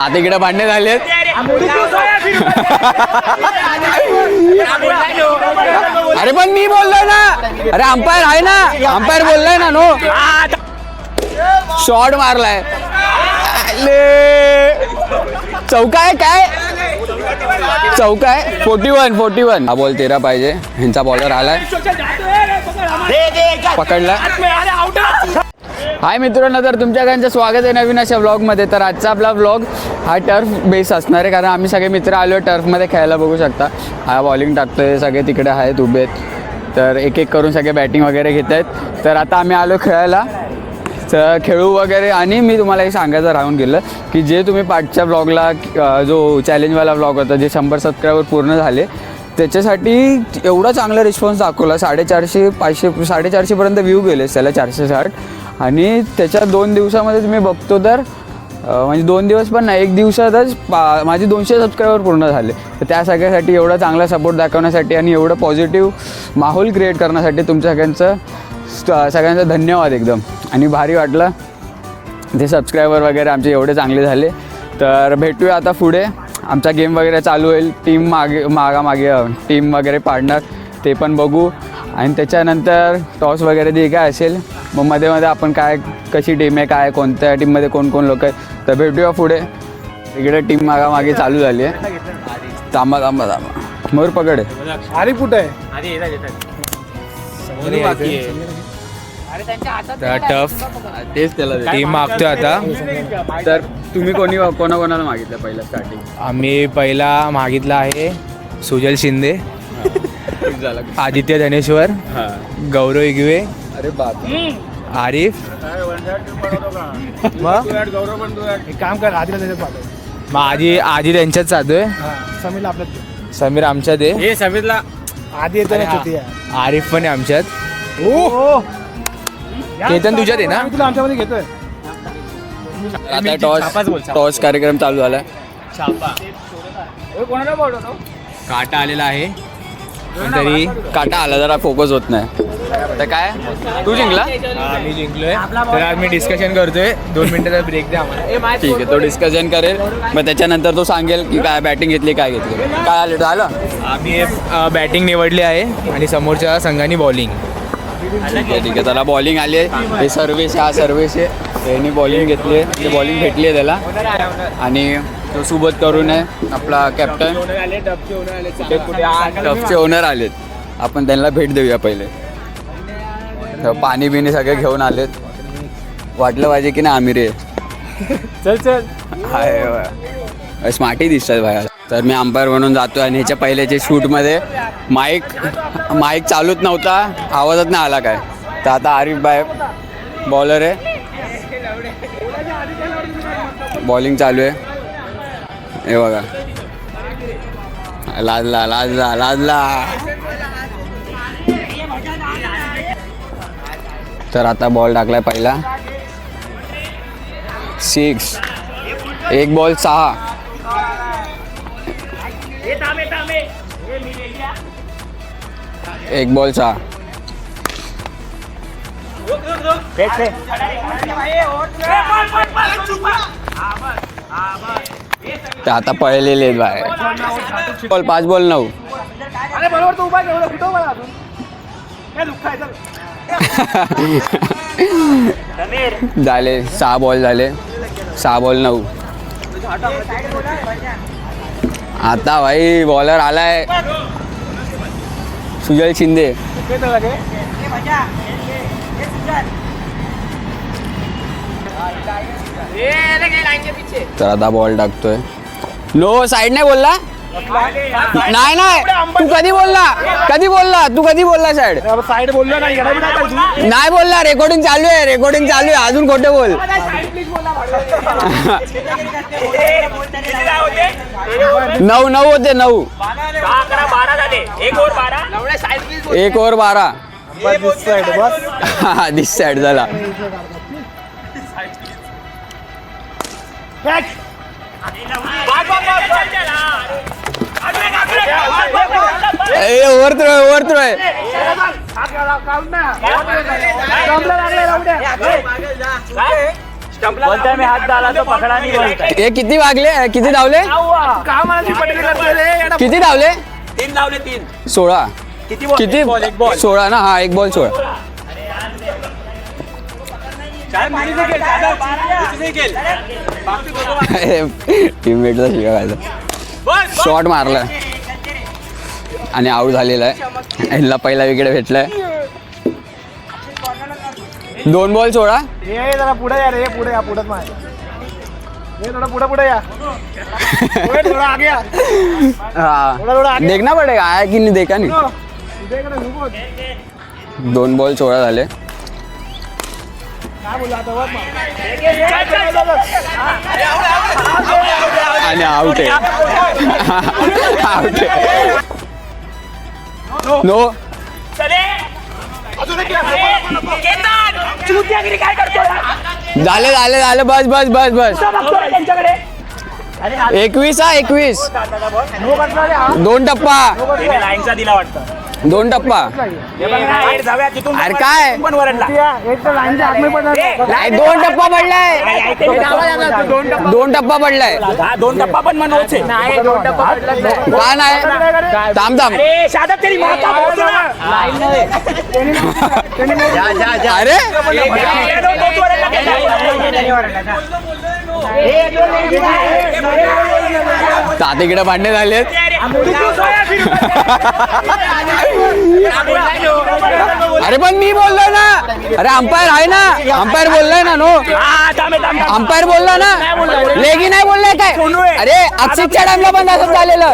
आता इकडे भांडणे झालेत. अरे पण मी बोललोय ना. अरे अंपायर आहे ना. अंपायर बोललाय ना. नो शॉट मारलाय. चौका आहे काय. चौका आहे. 41. हा बॉल 13 पाहिजे. ह्यांचा बॉलर आलाय. पकडला. हाय मित्रांनो, तर तुमच्याकडचं स्वागत आहे नवीन अशा व्लॉगमध्ये. तर आजचा आपला व्लॉग हा टर्फ बेस असणार आहे, कारण आम्ही सगळे मित्र आलो टर्फमध्ये खेळायला. बघू शकता हा बॉलिंग टाकतोय, सगळे तिकडे आहेत उभे आहेत. तर एक एक करून सगळे बॅटिंग वगैरे घेत आहेत. तर आता आम्ही आलो खेळायला, तर खेळू वगैरे. आणि मी तुम्हाला हे सांगायचं राहून गेलं की जे तुम्ही पाठच्या व्लॉगला जो चॅलेंजवाला व्लॉग होता, जे 100 सबस्क्रायबर पूर्ण झाले, त्याच्यासाठी एवढा चांगला रिस्पॉन्स दाखवला. 450, 500, 450पर्यंत व्ह्यू गेले त्याला, 460. आणि त्याच्या 2 दिवसामध्ये तुम्ही बघतो तर म्हणजे 2 दिवस पण नाही, 1 दिवसातच माझे 200 सबस्क्रायबर पूर्ण झाले. तर त्या सगळ्यासाठी एवढा चांगला सपोर्ट दाखवण्यासाठी आणि एवढं पॉझिटिव्ह माहोल क्रिएट करण्यासाठी तुमच्या सगळ्यांचं धन्यवाद एकदम. आणि भारी वाटलं ते सबस्क्रायबर वगैरे आमचे एवढे चांगले झाले. तर भेटूया आता पुढे. आमचा गेम वगैरे चालू होईल. टीम मागे टीम वगैरे पाडणार, ते पण बघू. आणि त्याच्यानंतर टॉस वगैरे जे काय असेल, मग मध्ये आपण काय कशी टीम आहे, काय कोणत्या टीममध्ये कोण लोक आहे, तर भेटूया पुढे. इकडे टीम मागे चालू झाली आहे. थांबा मोर पकड आहे. अरे कुठं आहे. टफ तेच त्याला टीम मागतोय आता. तर तुम्ही कोणाला मागितलं पहिला स्टार्टिंग? आम्ही पहिला मागितला आहे सुजल शिंदे, आदित्य धनेश्वर, गौरव इगवे, अरे बाप, आरिफ. काम कर मग आधी त्यांच्यात चालतोय. समीर आमच्यात आहे. समीरला आधी येतो ना. आरिफ पण आहे आमच्यात. केतन तुझ्यात आहे ना. तुला आमच्यामध्ये घेतोय. आता टॉस कार्यक्रम चालू झाला. काटा आलेला आहे, तरी काटा आला, जरा फोकस होत नाही. तर काय तू जिंकला? मी जिंकलोय. तर आज मी डिस्कशन करतोय. 2 मिनिटाचा ब्रेक द्या आम्हाला. ठीक आहे, तो डिस्कशन करेल. मग त्याच्यानंतर तो सांगेल की काय बॅटिंग घेतली, काय घेतली, काय आलं झालं. आम्ही बॅटिंग निवडली आहे आणि समोरच्या संघाने बॉलिंग. ठीक आहे, त्याला बॉलिंग आली आहे. हे सर्वेश यांनी बॉलिंग घेतली आहे, ते बॉलिंग भेटली आहे त्याला. आणि तो सुबोध करून आहे आपला कॅप्टन. टफचे ओनर आलेत, आपण त्यांना भेट देऊया पहिले. पाणी बिणी सगळे घेऊन आलेत. वाटलं पाहिजे की नाही आमिर चल आहे स्मार्टही दिसतात बाहेर. तर मी अंपायर म्हणून जातो. आणि ह्याच्या पहिल्याच्या शूटमध्ये माईक चालूच नव्हता, आवाजच नाही आला काय. तर आता आरिफ बाय बॉलर आहे, बॉलिंग चालू आहे. हे बघा, लाजला. तर आता बॉल टाकलाय पहिला 6, 1 बॉल 6. एक बॉल 6. तर आता पळलेले आहेत बाहेर. Ball 5 ball 9. झाले 6 बॉल झाले. 6 बॉल 9. आता भाई बॉलर आलाय सुजल शिंदे. तर आता बॉल टाकतोय. नो साइड नाही बोलला. नाही तू कधी बोलला तू कधी बोलला साइड बोललो नाही बोलला. रेकॉर्डिंग चालू आहे अजून खोटे बोल. 9 होते. 9 1 ओव्हर 12. दिस साइड झाला. ओव्हर थ्रो आहे. बोलताय मी हात झाला तो पकडा नाही बोलताय. हे किती वागले किती धावले किती धावले 3 लावले 3. 16 किती बॉल? किती एक बॉल, एक बॉल. 16 ना हा एक बॉल 16 टीममेटचा शिका घालतो शॉट मारला आणि आऊट झालेला आहे. ह्याला पहिला विकेट भेटलाय. 2 बॉल 16. ये जरा पुढे या रे पुढे या पुढे मार ये थोड़ा पुढे या थोड़ा आगे या हाँ देखना पड़ेगा आया कि नहीं देखा नहीं. 2 बॉल 16 झाले. आणि आउट आहे आउट आहे. नो झाले झाले झाले बस बस बस बस 21 हा 21 2 टप्पा लाईनचा दिला वाटतं. 2 टप्पा अरे काय पण वरडला. नाही 2 टप्पा पडलाय 2 टप्पा पडलाय 2 टप्पा पण मनोच आहे. का नाही थांब थांब अरे शादाब तेरी माता अरे तातीकडे भांडणे झालेत. अरे पण मी बोललोय ना. अरे अंपायर आहे ना अंपायर बोललाय ना नो अंपायर बोलला ना लेगी नाही बोललाय काय. अरे अक्षितच्या टाइमला पण असंच झालेलं.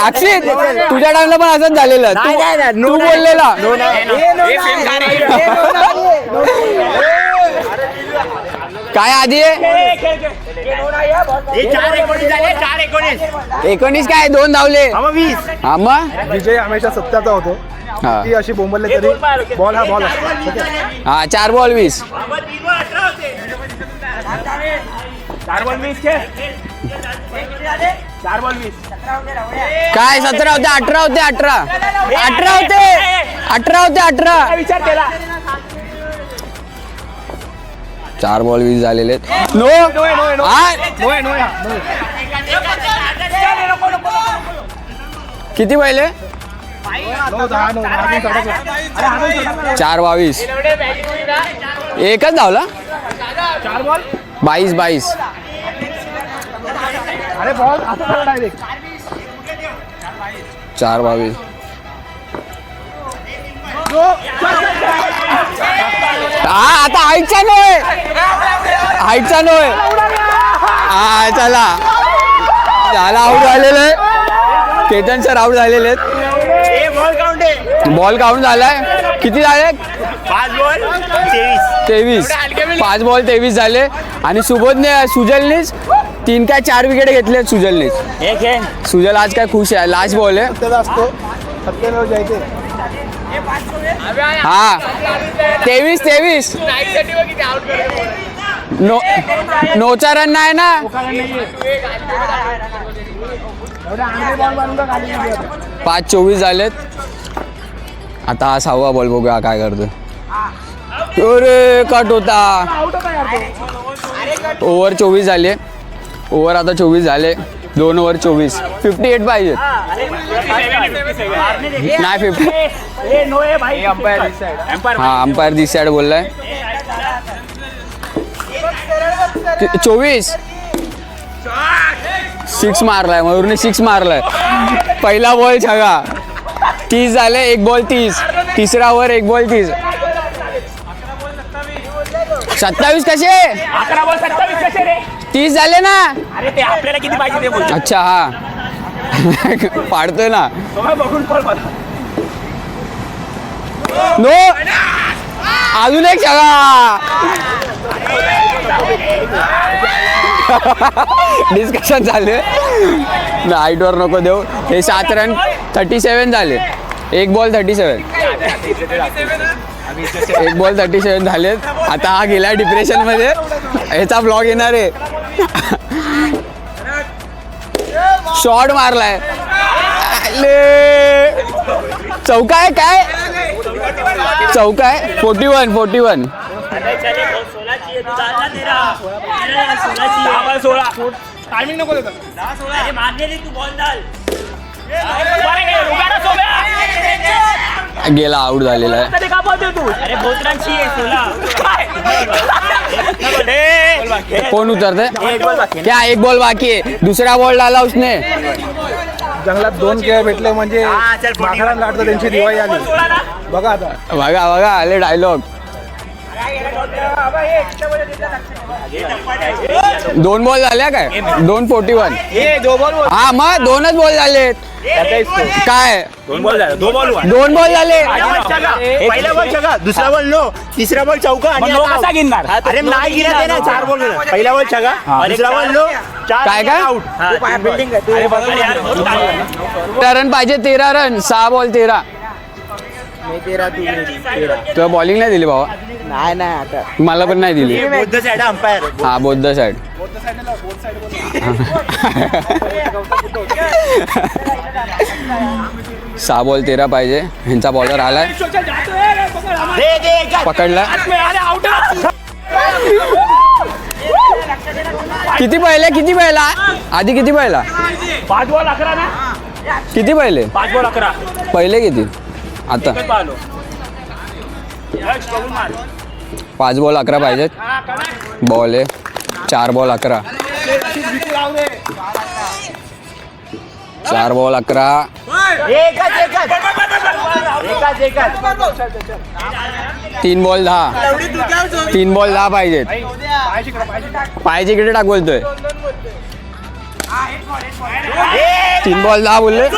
अक्षित तुझ्या टाइमला पण असंच झालेलं. तू बोललेला काय आधी आहे 19 काय 2 धावले. हा मग विजय हमेशा सत्याचा होतो. हा ती अशी बोंबलले तरी बॉल हा बॉल असतो. हा 4 बॉल 20 काय 17 होते 18 होते 18 होते 18 विचार केला. 4 बॉल 20 झालेले नो किती पहिले 4 22 एकच धावला 22 अरे बॉल आता डायरेक्ट 4 22 हा आता हाईटचा नोय हा चला झाला आऊट झालेलं आहे. केतन सर आऊट झालेले आहेत. बॉल काउंट झालाय किती झाले 5 बॉल 23 5 बॉल 23 झाले. आणि सुजलनीच 3 काय 4 विकेट घेतले सुजलनीच. सुजल आज काय खुश आहे. लास्ट बॉल आहे सत्याचा असतो सत्याला जायचे. हा 23 नोचा रन नाही ना. 5-24 झालेत. आता हा 6वा बॉल बघूया काय करतो. अरे कट होता. ओव्हर 24 झाले. ओव्हर आता 24 झाले. 2 ओव्हर 24 58 पाहिजे नाही 50. हा अंपायर दिस साईड बोललाय 24 6 मारलाय मयूरने 6 मारलाय. पहिला बॉल छगा 30 झाले. 1 बॉल 30 तिसरा ओव्हर 1 बॉल 30 27 कसे 11 बॉल 27 कसे रे. 30 झाले ना. अरे ते आपल्याला किती पाहिजे ते बोल. अच्छा हा पाडतोय ना बघून पळ मला. नो अजून एक छगा डिस्कशन झाले हाईटवर नको देऊ. हे 7 रन 37 झाले. 1 बॉल 37 1 बॉल 37 झालेत. आता हा गेला डिप्रेशन मध्ये. ह्याचा ब्लॉग येणार आहे. शॉट मारलाय चौका आहे काय चौका आहे 41. टायमिंग नको देतात. गेला, आउट झालेला आहे. कोण उतरते क्या? एक बॉल बाकी आहे. दुसरा बॉल डाला उसने. जंगलात 2 खेळ भेटले म्हणजे माकडांना लाटतं त्यांची दिवाळी आली. बघा आता बघा आले डायलॉग. 2 बॉल झाल्या काय? 241. हा मग 2च बॉल झालेत. काय 2 बॉल झाले. 2 बॉल 2 बॉल झाले. पहिला बॉल छक्का, दुसरा बॉल नो, तिसरा बॉल चौका आणि कसा गिनणार? अरे नाही गिनत ना, 4 बॉल गिनणार. पहिला बॉल छक्का, दुसरा बॉल नो, 4 काय काय? आउट. रन पाहिजे 13 रन. 6 बॉल 13. तुला बॉलिंग नाही दिली भावा? नाही आता मला पण नाही दिली. बौद्ध साईड अंपायर. हा बोद्ध साईड. 6 बॉल 13 पाहिजे. ह्यांचा बॉलर आलाय, पकडला. किती पहिला आधी किती पहिला? 5 बॉल 11 ना. किती पहिले? 5 बॉल 11. पहिले किती आता? 5 बॉल 11 पाहिजेत. बॉल आहे 4 बॉल 11. 4 बॉल 11. एकच 3 बॉल 10. 3 बॉल 10 पाहिजेत. पाहिजे किती टाक बोलतोय? 3 बॉल 10 बोलले.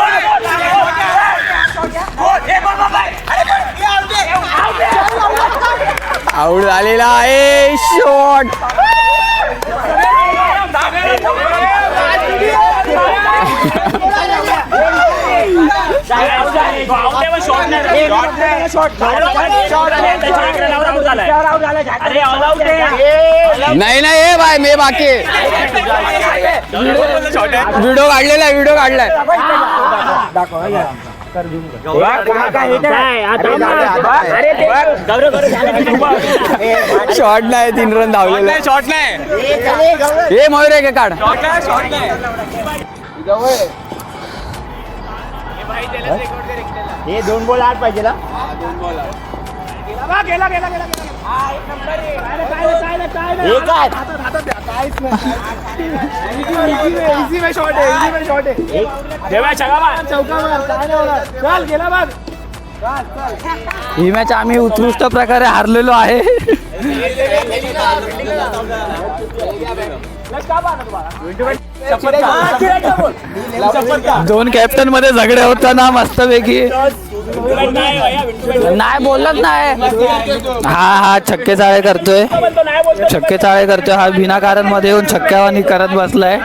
आउट झालेला आहे. शॉट. नाही हे बाय मी बाकी. व्हिडिओ काढलाय. शॉट नाही. 3 रन धावलेले. शॉट नाही. हे मयूर आहे का? काढ. हे 2 बॉल 8 पाहिजे ना. ही मॅच आम्ही उत्कृष्ट प्रकारे हारलेलो आहे. दोन कॅप्टन मध्ये झगडे होताना मस्तपैकी. नाही बोलत नाही. हा छक्के चाळे करतोय. हा विनाकारण मध्ये येऊन छक्क्यावानी करत बसलाय.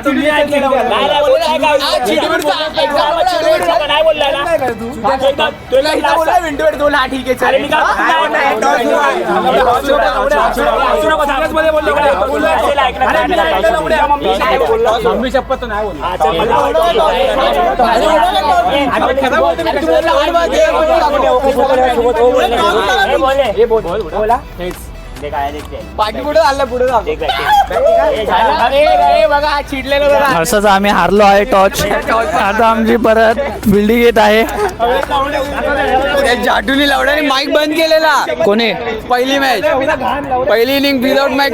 असंच आम्ही हारलो आहे टॉच. आता आमची परत बिल्डिंग येत आहे. जाटुनी लावड्याने माईक बंद केलेला. कोणी? पहिली इनिंग विदाउट माईक.